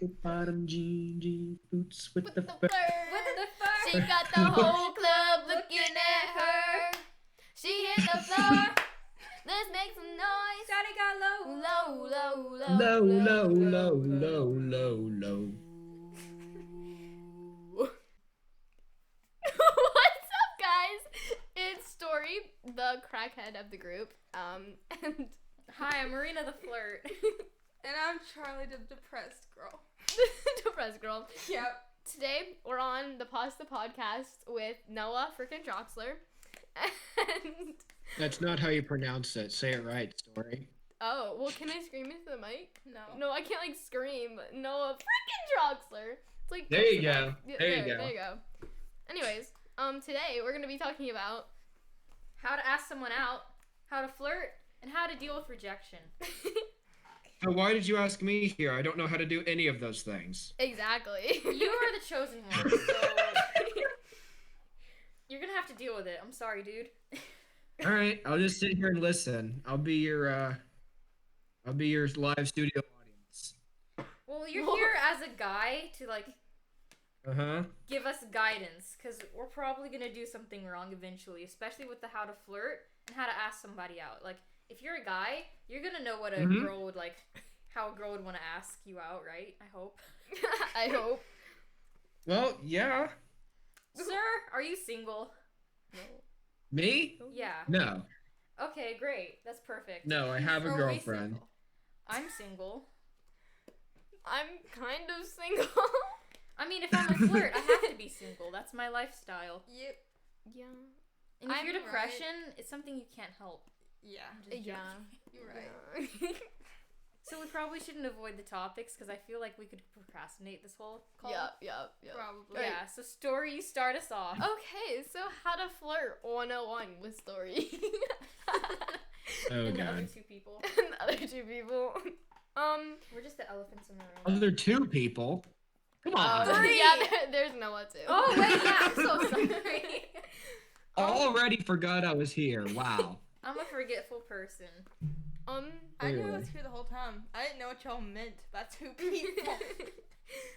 Bottom jean boots with the fur. With the fur. She got the whole club looking at her. She hit the floor. Let's make some noise. Shawty got low. Low, low, low, low, low, low. What's up, guys? It's Story, the crackhead of the group. And Hi, I'm Marina the flirt. And I'm Charlie the depressed girl. depressed girl. Yep. Today we're on the Pasta Podcast with Noah freaking Troxler. And That's not how you pronounce it. Say it right, Story. oh, well, can I scream into the mic? No. No, I can't scream. Noah freaking Troxler. It's like There you close go. enough. Yeah, There you go. There you go. Anyways, today we're gonna be talking about How to ask someone out, how to flirt, and how to deal with rejection. So why did you ask me here? I don't know how to do any of those things. exactly. You are the chosen one, so you're gonna have to deal with it. I'm sorry, dude. All right, I'll just sit here and listen. I'll be your live studio audience. Well, you're here as a guy to Uh-huh. give us guidance, because we're probably gonna do something wrong eventually, especially with the how to flirt and how to ask somebody out. Like, if you're a guy, you're gonna know what a girl would how a girl would want to ask you out, right? I hope. I hope. Well, yeah. Sir, are you single? Me? Yeah. No. Okay, great. That's perfect. No, I have a Are we girlfriend. single? I'm single. I'm kind of single. I mean, if I'm a flirt, I have to be single. That's my lifestyle. Yep. Yeah. And if I'm your right. depression, it's something you can't help. Yeah. I'm just Yeah. joking. You're right. So we probably shouldn't avoid the topics, because I feel like we could procrastinate this whole call. Yeah. Probably. Yeah, so Story, you start us off. Okay, so how to flirt 101 with Story. Oh, And the other God. two people. And the other two people. We're just the elephants in the room. Other two people? Come on. Three. Yeah, there's Noah too. Oh, wait, yeah, I'm so sorry. Already forgot I was here. Wow. I'm a forgetful person. I knew I Clearly. was here the whole time. I didn't know what y'all meant by two people.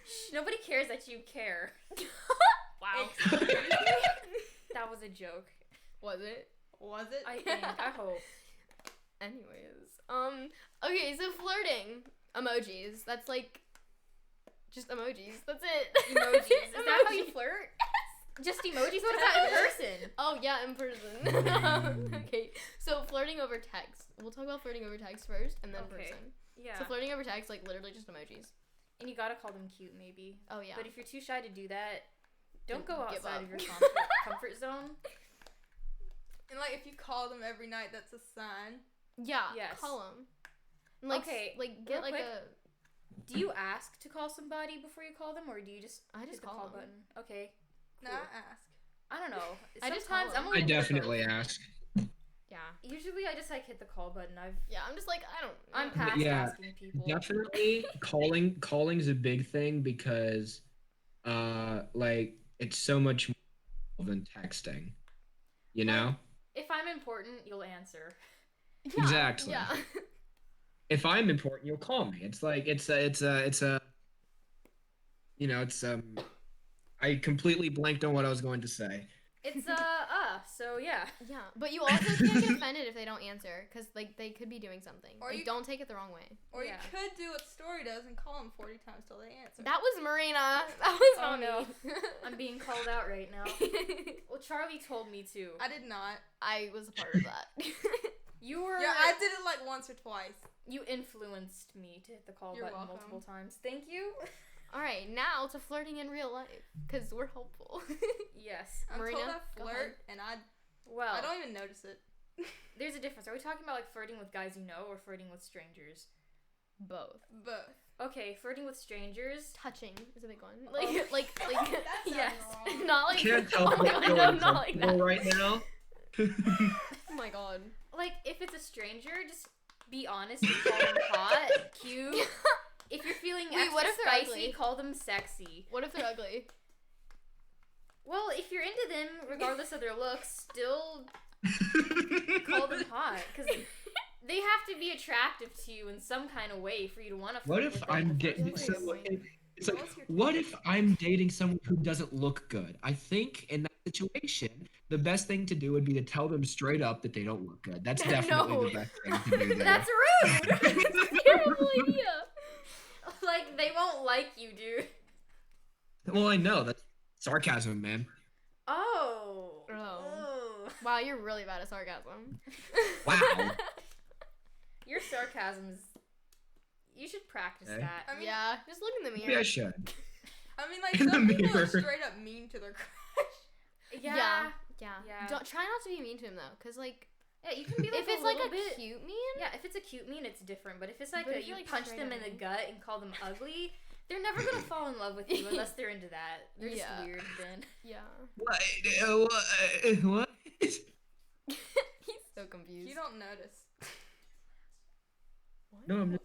Shh, nobody cares that you care. Wow. That was a joke. Was it? Was it? I think. I hope. Anyways, okay, so flirting emojis. That's just emojis. That's it. Emojis. Is that how you flirt? Just emojis? What about in person? Oh yeah, in person. Okay, so flirting over text. We'll talk about flirting over text first, and then Okay. person. Yeah. So flirting over text, literally just emojis. And you gotta call them cute, maybe. Oh yeah. But if you're too shy to do that, don't go Give outside up. of your comfort zone. And if you call them every night, that's a sign. Yeah. Yes. Call them. Okay, Get real quick. a. Do you ask to call somebody before you call them, or do you just I just hit the call them. button? Okay. Nah, Cool. ask. I don't know. I just Sometimes call I'm a them. I little definitely ask. Yeah. Usually I just hit the call button. I'm just I don't. I'm yeah. past Yeah, asking people. Definitely calling's a big thing because it's so much more than texting. You know? If I'm important, you'll answer. Yeah, Exactly. Yeah. If I'm important, you'll call me. I completely blanked on what I was going to say. It's so yeah. Yeah, but you also can't get offended if they don't answer, because they could be doing something. Or you- don't take it the wrong way. Or Yeah. you could do what Story does and call them 40 times till they answer. That was Marina. That was Oh, not no. me. I'm being called out right now. Well, Charlie told me to. I did not. I was a part of that. You were Yeah, I did it once or twice. You influenced me to hit the call You're button welcome. multiple times. Thank you. All right, now to flirting in real life, because we're hopeful. Yes. I'm Marina, told I go ahead. flirt and I Well, don't even notice it. there's a difference. Are we talking about flirting with guys you know or flirting with strangers? Both. Both. Okay, flirting with strangers. Touching is a big one. Oh. That sounds Yes. wrong. Not Can't tell oh my what's god, no, going not like that. right now. Oh my god. If it's a stranger, just be honest and call them hot, cute. If you're feeling Wait, extra what if they're spicy, ugly? call them sexy. What if they're ugly? Well, if you're into them, regardless of their looks, still call them hot. Because They have to be attractive to you in some kind of way for you to want to What flirt if with them in I'm the getting first place. someone? It's like, What's your what if I'm dating someone who doesn't look good? I think in that situation, the best thing to do would be to tell them straight up that they don't look good. That's definitely No. the best thing to do there. That's rude. That's a terrible idea. Like they won't like you, dude. Well, I know that's sarcasm, man. Oh. Oh. Wow, you're really bad at sarcasm. Wow. Your sarcasm is. You should practice Okay. that. I mean, Yeah, just look in the Maybe mirror. I should. I mean, like In the some people mirror. are straight up mean to their crush. Yeah. Yeah. Don't try not to be mean to him though, cause like Yeah, you can be like if it's a like little a bit. cute mean, Yeah, if it's a cute mean, it's different. But if it's like But a, if you you're, like, punch straight them up in the mean. gut and call them ugly, they're never gonna fall in love with you unless they're into that. They're just Yeah. weird then. yeah. What? What? He's so confused. You don't notice. No, I'm not.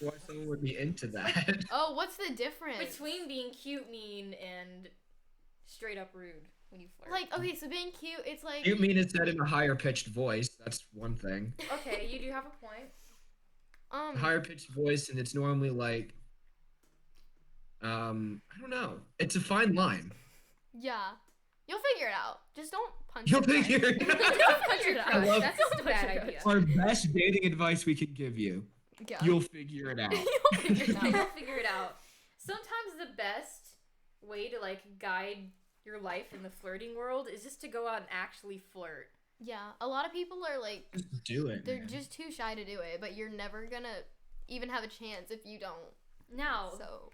Why someone would be into that? Oh, what's the difference? Between being cute, mean, and straight up rude when you flirt. like okay, so being cute, it's like You mean it's said in a higher pitched voice? That's one thing. Okay, you do have a point. A higher pitched voice, and it's normally like, I don't know. It's a fine line. yeah. You'll figure it out. Just don't punch. You'll your figure friend. it out. Don't punch your Crush, crush. love- That's just a Don't punch bad your idea. Our best dating advice we can give you. Yeah. You'll figure it out. You'll figure it You'll out. figure it out. Sometimes the best way to like guide your life in the flirting world is just to go out and actually flirt. Yeah, a lot of people are like Just do it. they're man. just too shy to do it, but you're never gonna even have a chance if you don't. Now, So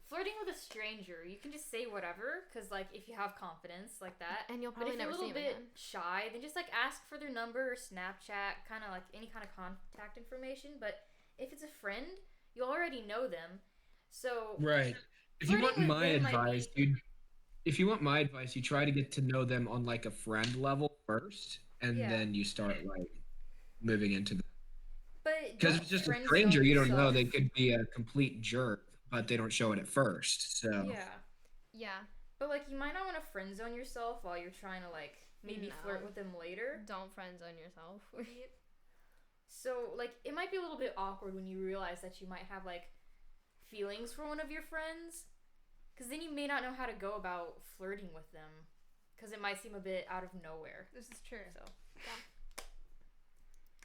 flirting with a stranger, you can just say whatever, because like if you have confidence like that. and you'll But probably if you're never a see little him bit again. shy, then just like ask for their number or Snapchat, kind of like any kind of contact information. But if it's a friend, you already know them, so Right. If you want Flirting with my them might advice, be- if you want my advice, you try to get to know them on like a friend level first, and Yeah. then you start like moving into the. But Because don't if it's just a friend stranger, zone you don't know. yourself. They could be a complete jerk, but they don't show it at first. So. Yeah, Yeah, but like you might not want to friend zone yourself while you're trying to like maybe No. flirt with them later. don't friend zone yourself. So like it might be a little bit awkward when you realize that you might have like feelings for one of your friends, because then you may not know how to go about flirting with them, because it might seem a bit out of nowhere. This is true. So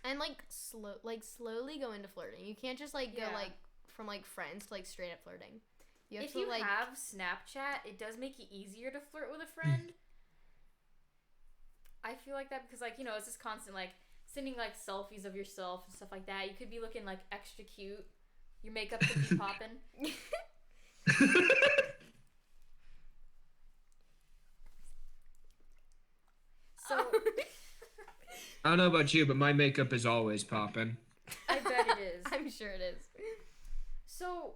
And like slowly go into flirting. You can't just like go Yeah. like from like friends to like straight up flirting. You have if to you like have Snapchat, it does make it easier to flirt with a friend. I feel like that because like it's just constant like sending like selfies of yourself and stuff like that. You could be looking like extra cute. Your makeup could be popping. So I don't know about you, but my makeup is always popping. I bet it is. I'm sure it is. So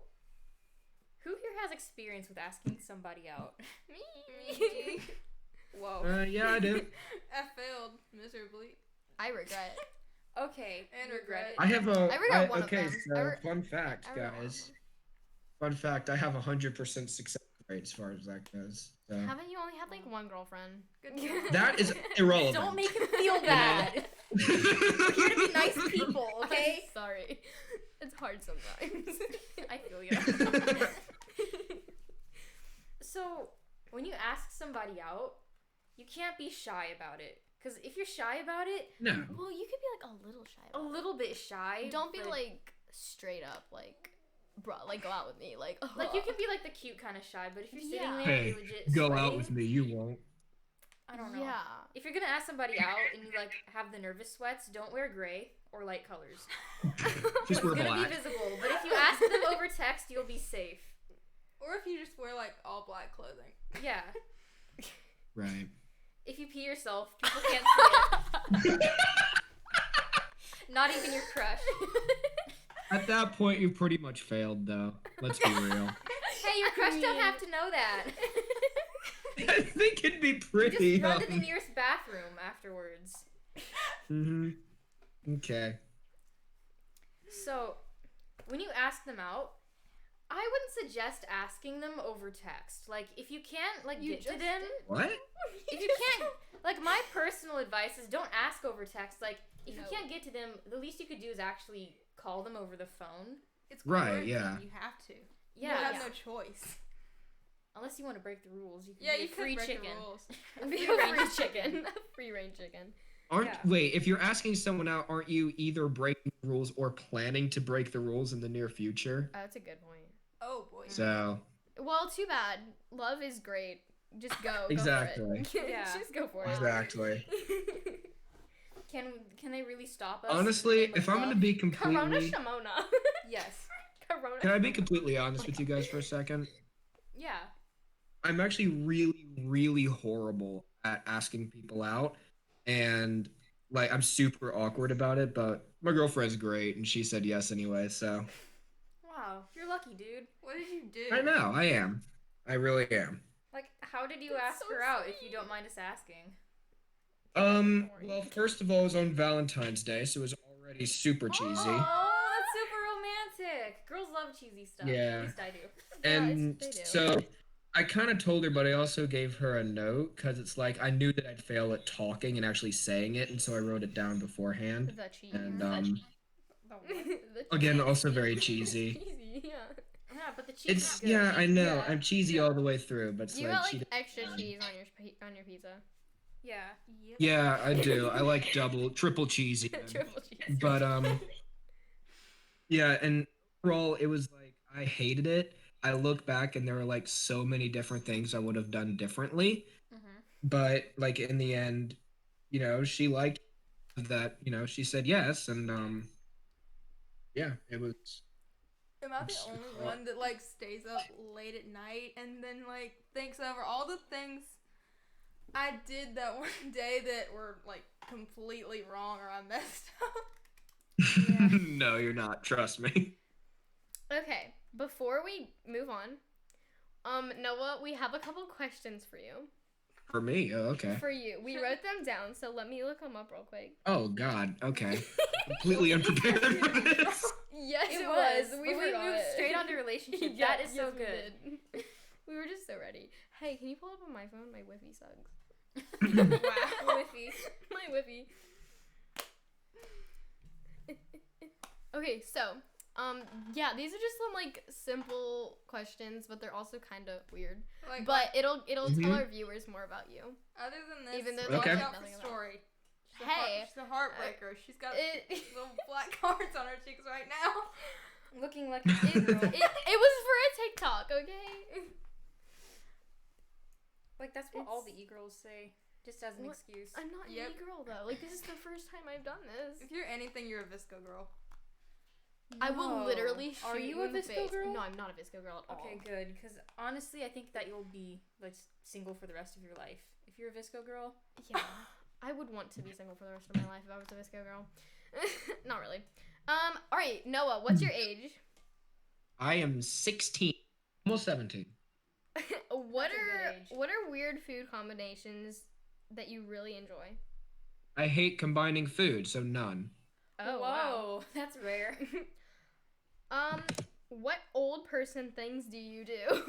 who here has experience with asking somebody out? Me. Whoa. Yeah, I do. I failed miserably. I regret. Okay. And you regret it. I have a. I regret one of okay, them. so fun fact, I regret one of guys. them. Fun fact: I have 100% success rate as far as that goes. So. Haven't you only had like one girlfriend? Good job. That is irrelevant. Don't make him feel bad. We're here to be nice people, okay? I'm sorry. It's hard sometimes. I feel you. So, when you ask somebody out, you can't be shy about it. Because if you're shy about it, No. Well, you could be like a little shy. a About little bit shy. it. Don't be but- like straight up like, bro, like go out with me, like. Like, you can be like the cute kind of shy, but if you're sitting Yeah. there, Hey, you're legit go sweating, out with me. You won't. I don't know. Yeah. If you're gonna ask somebody out and you like have the nervous sweats, don't wear gray or light colors. Just It's wear gonna black. be visible. But if you ask them over text, you'll be safe. Or if you just wear like all black clothing. Yeah. Right. If you pee yourself, people can't see it. Not even your crush. At that point, you pretty much failed, though. Let's be real. Hey, your crush don't have to know that. I think it'd be Just pretty. run to the nearest bathroom afterwards. Okay. So, when you ask them out, I wouldn't suggest asking them over text. Like, if you can't, like, You get to just them, What? if you can't, like, my personal advice is don't ask over text. Like, if you No. can't get to them, the least you could do is actually call them over the phone. It's Right, quarantine, yeah. You have to. Yeah, You have yeah. no choice. Unless you want to break the rules, you can Yeah, be you a free could break chicken. the rules. Be Free a range free chicken. chicken. A free range chicken. Aren't Yeah. wait, if you're asking someone out, aren't you either breaking the rules or planning to break the rules in the near future? Oh, that's a good point. Oh boy. So Well, too bad. Love is great. Just go. Exactly. Go for it. Yeah. Just go for exactly. it. Can they really stop us? Honestly, in the name if of I'm gonna love? be Corona completely Shimona. Yes. Corona. can I be completely honest with you guys for a second? Yeah. I'm actually really, really horrible at asking people out, and like I'm super awkward about it. But my girlfriend's great, and she said yes anyway. So Wow, you're lucky, dude. What did you do? I know I am. I really am. Like, how did you That's ask so her out if sweet. you don't mind us asking? Well, first of all, it was on Valentine's Day, so it was already super cheesy. Oh, that's super romantic. Girls love cheesy stuff. Yeah. At least I do. And they do. so I kind of told her, but I also gave her a note because it's like I knew that I'd fail at talking and actually saying it, and so I wrote it down beforehand. The cheese. And The again, cheese. also very cheesy. Cheesy, yeah. Yeah, but the cheese It's is good. yeah, I know Yeah. I'm cheesy all the way through, but it's You like got she like didn't- extra cheese on your pizza. Yeah. Yep. Yeah, I do. I like double, triple cheesy. Triple cheese. But yeah, and overall, it was like I hated it. I look back and there were like so many different things I would have done differently. Mm-hmm. But like in the end, she liked that. She said yes, and yeah, it was. Am I the only one that like stays up late at night and then like thinks over all the things I did that one day that were like completely wrong or I messed up? No, you're not. Trust me. Okay, before we move on, Noah, we have a couple questions for you. For me, oh, okay. For you, we wrote them down, so let me look them up real quick. Oh God, okay. Completely unprepared for this. Yes, It was. We We forgot moved it. straight on to relationship. Yeah, That is so yes, we good. did. We were just so ready. Hey, can you pull up on my phone? My Wi-Fi sucks. Wow. Whiffy. My Wi-Fi. Okay, so, yeah, these are just some like simple questions, but they're also kind of weird. Like, But it'll tell Mhm. our viewers more about you. other than this, even though they watch have out for nothing about it. Story. She's Hey, she's a heartbreaker. She's got It little black hearts on her cheeks right now. Looking like it, a girl. it was for a TikTok, okay? Like, that's what all It's- the e-girls say. Just as an What? excuse. I'm not Yep. a girl though. Like this is the first time I've done this. If you're anything, you're a Visco girl. I will No. literally shoot Are you you a in the Visco face. girl? No, I'm not a Visco girl at all. Okay, good. Because honestly, I think that you'll be like single for the rest of your life if you're a Visco girl. Yeah. I would want to be single for the rest of my life if I was a Visco girl. Not really. All right, Noah, what's your age? I am 16, almost 17. What That's a good are age. what are weird food combinations that you really enjoy? I hate combining food, so none. Oh, Whoa, wow. that's rare. What old person things do you do?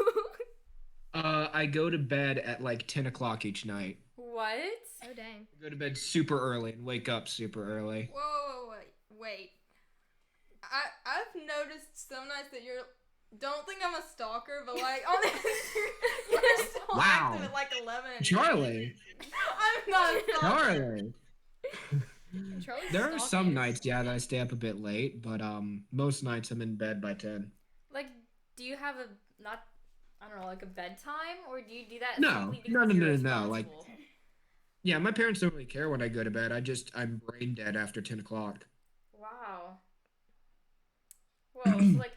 I go to bed at like 10 o'clock each night. What? Oh dang. I go to bed super early and wake up super early. Whoa, wait. I've noticed some nights that don't think I'm a stalker, but like honestly, you're still Wow. active at like 11. Charlie! I'm not a stalker. Charlie! Charlie's There are some stalking. nights, yeah, that I stay up a bit late, but most nights I'm in bed by 10. Like, do you have I don't know, like a bedtime, or do you do that? No. simply No, because no, you're no, no, like- responsible? Yeah, my parents don't really care when I go to bed. I'm brain dead after 10 o'clock. Wow. Whoa, it's like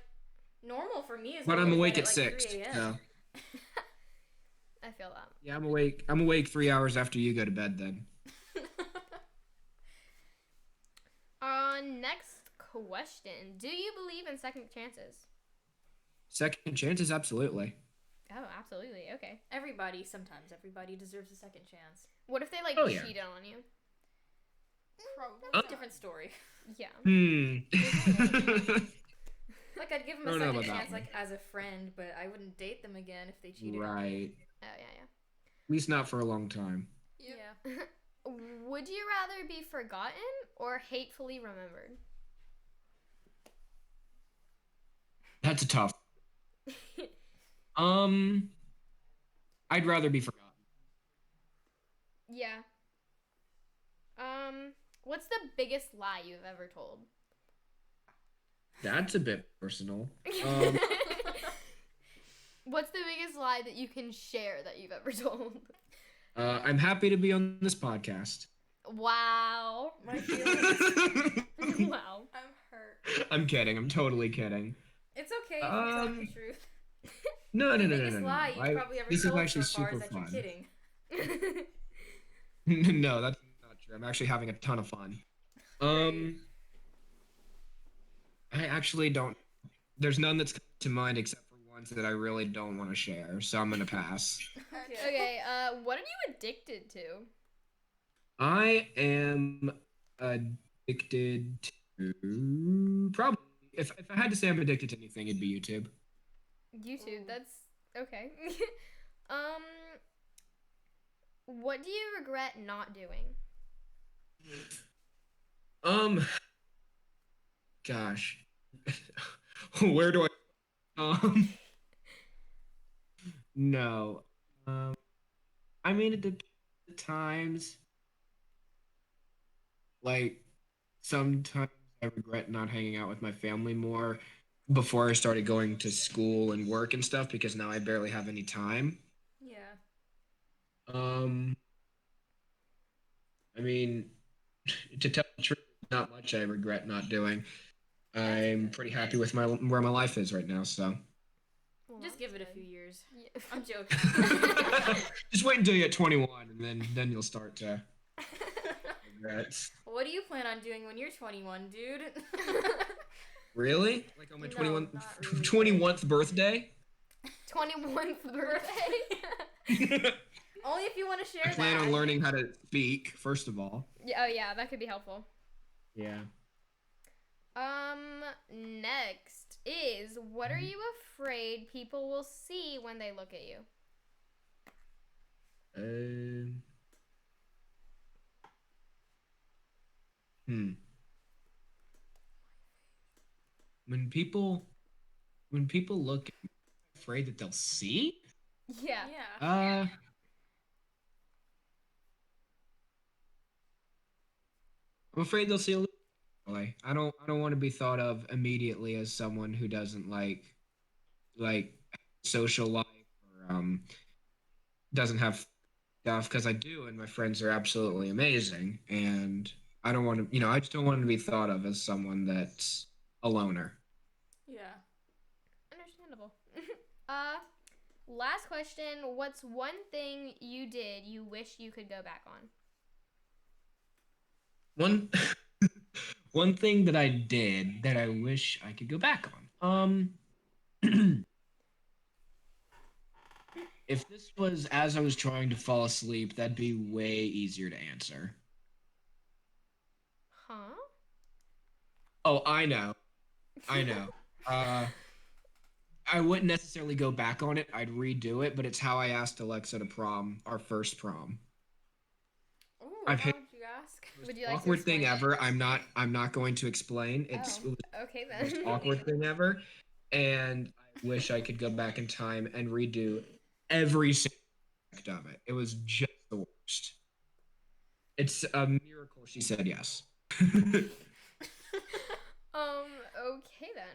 normal for me is. But going I'm to awake bed at like 6. 3 a.m. So I feel that. yeah, I'm awake. I'm awake 3 hours after you go to bed then. Next question. Do you believe in second chances? Second chances, absolutely. Oh, absolutely. Okay. Sometimes everybody deserves a second chance. What if they like Oh, yeah. cheated on you? Probably. Oh. not. Different story. Yeah. Like, I'd give them I a don't know second about that chance, one. like as a friend, but I wouldn't date them again if they cheated on me. Right. Oh yeah, At least not for a long time. Yep. Yeah. Would you rather be forgotten or hatefully remembered? That's a tough. Um, I'd rather be forgotten. Yeah. What's the biggest lie you've ever told? That's a bit personal. What's the biggest lie that you can share that you've ever told? I'm happy to be on this podcast. Wow. My feelings. Wow. I'm hurt. I'm kidding. I'm totally kidding. It's okay if you tell the truth. No, The biggest lie you've probably ever This is told actually so far super is that you're fun. kidding. No, that's not true. I'm actually having a ton of fun. I actually don't. There's none that's come to mind except for ones that I really don't want to share. So I'm gonna pass. Okay, what are you addicted to? I am addicted to probably. If I had to say I'm addicted to anything, it'd be YouTube. YouTube, Ooh. that's okay. um, what do you regret not doing? Gosh, where do I? No. I mean, it depends at times. Like, sometimes I regret not hanging out with my family more before I started going to school and work and stuff because now I barely have any time. Yeah. Um, I mean, to tell the truth, not much I regret not doing. I'm pretty happy with my where my life is right now, so Well, Just that's give it a good. few years. Yeah. I'm joking. just wait until you get 21 and then you'll start to regret. What do you plan on doing when you're 21, dude? Really? Like on my No, 21th, not really, 21th birthday? 21th birthday. Only if you want to share I plan that. on learning how to speak, first of all. Yeah, oh yeah, that could be helpful. Yeah. Next is what are you afraid people will see when they look at you? Um. Hmm. When people look, I'm afraid that they'll see. Yeah. Yeah. I'm afraid they'll see a little. I don't want to be thought of immediately as someone who doesn't like social life or doesn't have stuff because I do, and my friends are absolutely amazing, and I don't want to, I just don't want to be thought of as someone that's a loner. Yeah. Understandable. uh Last question, what's one thing you did you wish you could go back on? One one thing that I did that I wish I could go back on. If this was as I was trying to fall asleep, that'd be way easier to answer. Huh? Oh, I know. I know. Uh, I wouldn't necessarily go back on it. I'd redo it, but it's how I asked Alexa to prom, our first prom. Ooh, I've how hit would you ask? Would you like to awkward thing explain it? ever. I'm not going to explain. It was Okay the most then. awkward thing ever, and I wish I could go back in time and redo every single aspect of it. It was just the worst. It's a miracle she said yes. Okay then.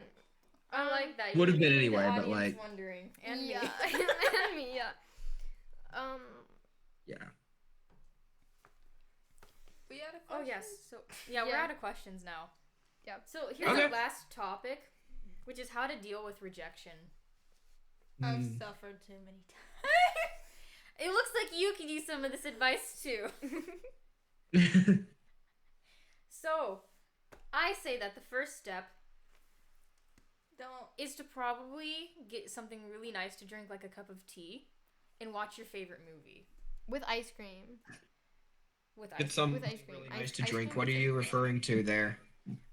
I like that. Would You have been made the anyway, but audience like, wondering. And yeah. me. And me, yeah. yeah. We had a Oh question. yes. So yeah, we're Yeah. out of questions now. Yeah. So here's Okay. our last topic, which is how to deal with rejection. I've Mm. suffered too many times. It looks like you could use some of this advice too. So, I say that the first step Don't. is to probably get something really nice to drink, like a cup of tea, and watch your favorite movie With ice cream. with ice It's cream. With ice cream. really nice to Ice drink. cream What are is you it? referring to there?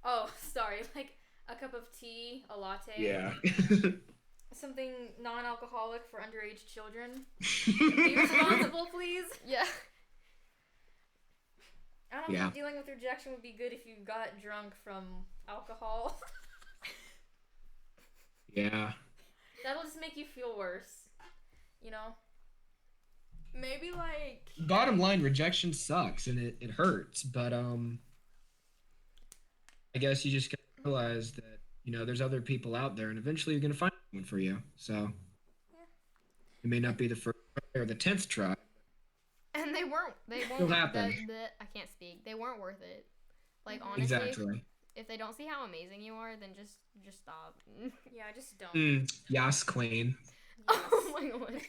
Oh, sorry, like a cup of tea, a latte. Yeah. Something non-alcoholic for underage children. Be responsible, please. Yeah. I don't think dealing with rejection would be good if you got drunk from alcohol. Yeah. That'll just make you feel worse. You know? Maybe like. Bottom line, rejection sucks and it hurts, but I guess you just gotta realize that, there's other people out there and eventually you're gonna find one for you. So it may not be the first try or the 10th try. And they won't. It'll happen. I can't speak. They weren't worth it. Like, honestly, Exactly. if they don't see how amazing you are, then just stop. Yeah, just don't. Yas, queen. Yes. Oh my god.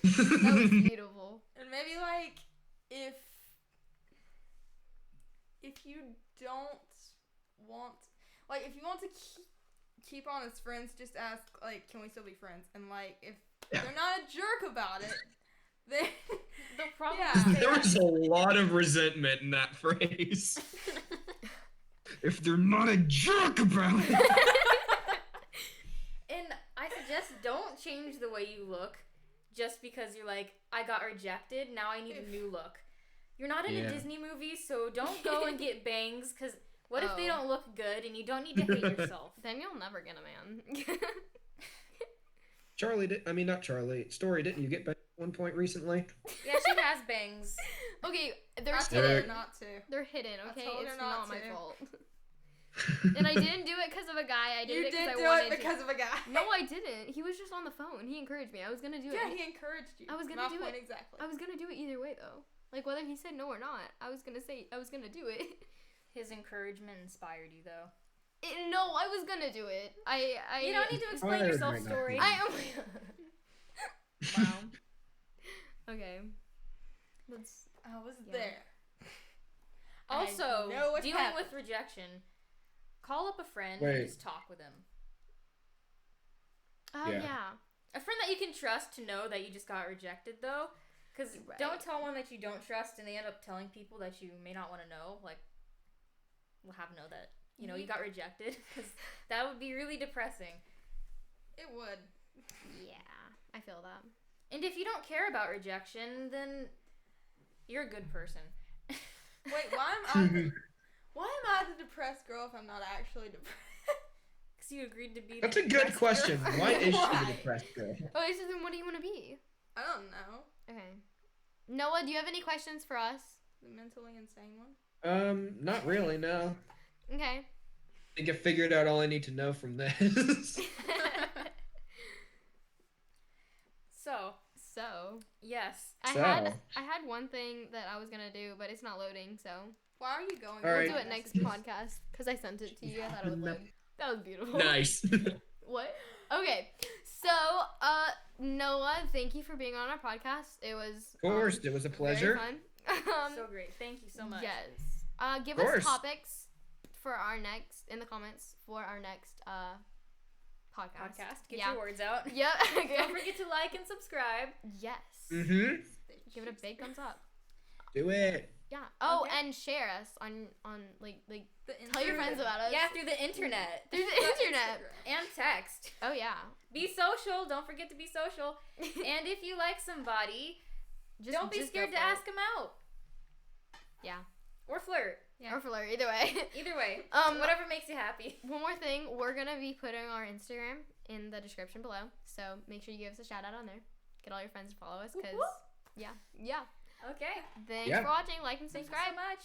That was beautiful. And maybe like if you don't want, like, if you want to keep on as friends, just ask, like, can we still be friends? And like if they're not a jerk about it, then They'll probably There was a lot of resentment in that phrase. If they're not a jerk about it. And I suggest don't change the way you look just because you're like, I got rejected, now I need a new look. You're not in a Disney movie, so don't go and get bangs, because what if they don't look good and you don't need to hate yourself? Then you'll never get a man. Not Charlie. Story, didn't you get back at one point recently? Yeah, she has bangs. Okay, they're I hidden. told her not to. They're hidden, okay? I told her It's not not my to. fault. And I didn't do it because of a guy. I did it because I wanted to. because of a guy. No, I didn't. He was just on the phone. He encouraged me. I was gonna do it. Yeah, he encouraged you. I was gonna do it. Exactly. I was gonna do it either way, though. Like, whether he said no or not, I was gonna do it. His encouragement inspired you, though. No, I was gonna do it. You don't need to explain yourself, Story. Wow. Okay. Let's. I was Yeah. there. Also, I know what dealing happened. with rejection, call up a friend Wait. and just talk with him. Oh Yeah. yeah. A friend that you can trust to know that you just got rejected, though. Because Right. don't tell one that you don't trust and they end up telling people that you may not want to know. Like, we'll have know that, you got rejected. Because that would be really depressing. It would. Yeah, I feel that. And if you don't care about rejection, then you're a good person. Wait, why am I the depressed girl if I'm not actually depressed? Because you agreed to be That's the a good depressed question. girl. Why is she Why? the depressed girl? Okay, so then what do you want to be? I don't know. Okay. Noah, do you have any questions for us? The mentally insane one? Not really, no. Okay. I think I figured out all I need to know from this. So, yes. I So. had one thing that I was gonna do, but it's not loading, so Why are you going? All we'll right. do it next podcast because I sent it to you. I thought it would load. That was beautiful. Nice. What? Okay. So, Noah, thank you for being on our podcast. It was Of course, it was a pleasure. very fun. So great. Thank you so much. Yes. Give Of us course. topics for our next in the comments for our next podcast. Get Yeah. your words out. Yep. Don't forget to like and subscribe. Yes. Mm-hmm. Give it a big thumbs up. Do it. Yeah. Oh, Okay. and share us on like The tell your friends about us. Yeah, through the internet. Through the internet. And text. Oh yeah. Be social. Don't forget to be social. And if you like somebody, don't be just scared go to for it. ask them out. Yeah. Or flirt. Or flirt. Either way. Either way. Um, Whatever makes you happy. One more thing, we're gonna be putting our Instagram in the description below, so make sure you give us a shout out on there. Get all your friends to follow us, cause Whoop, whoop. yeah. Okay. Thanks Yeah. for watching. Like and Thank you subscribe. so much.